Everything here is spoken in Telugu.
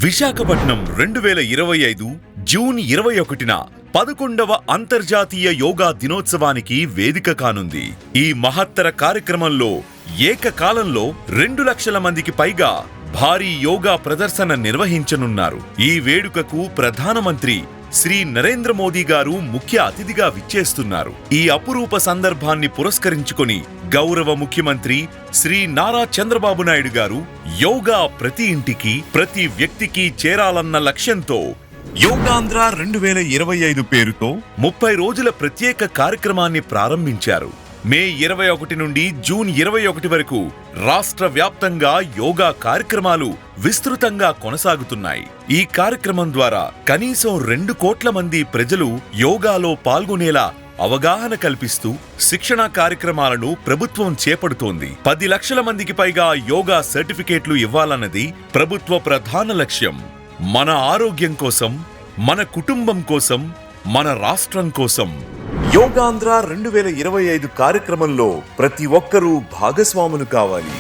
విశాఖపట్నం 2025 జూన్ 21న 11వ అంతర్జాతీయ యోగా దినోత్సవానికి వేదిక కానుంది. ఈ మహత్తర కార్యక్రమంలో ఏకకాలంలో 2 లక్షల మందికి పైగా భారీ యోగా ప్రదర్శన నిర్వహించనున్నారు. ఈ వేడుకకు ప్రధానమంత్రి శ్రీ నరేంద్ర మోదీ గారు ముఖ్య అతిథిగా విచ్చేస్తున్నారు. ఈ అపురూప సందర్భాన్ని పురస్కరించుకొని గౌరవ ముఖ్యమంత్రి శ్రీ నారా చంద్రబాబు నాయుడు గారు యోగా ప్రతి ఇంటికి, ప్రతి వ్యక్తికి చేరాలన్న లక్ష్యంతో యోగాంధ్ర 2025 పేరుతో 30 రోజుల ప్రత్యేక కార్యక్రమాన్ని ప్రారంభించారు. మే 21 నుండి జూన్ 21 వరకు రాష్ట్ర వ్యాప్తంగా యోగా కార్యక్రమాలు విస్తృతంగా కొనసాగుతున్నాయి. ఈ కార్యక్రమం ద్వారా కనీసం 2 కోట్ల మంది ప్రజలు యోగాలో పాల్గొనేలా అవగాహన కల్పిస్తూ శిక్షణా కార్యక్రమాలను ప్రభుత్వం చేపడుతోంది. 10 లక్షల మందికి పైగా యోగా సర్టిఫికేట్లు ఇవ్వాలన్నది ప్రభుత్వ ప్రధాన లక్ష్యం. మన ఆరోగ్యం కోసం, మన కుటుంబం కోసం, మన రాష్ట్రం కోసం యోగాంధ్ర 2025 కార్యక్రమంలో ప్రతి ఒక్కరూ భాగస్వాములు కావాలి.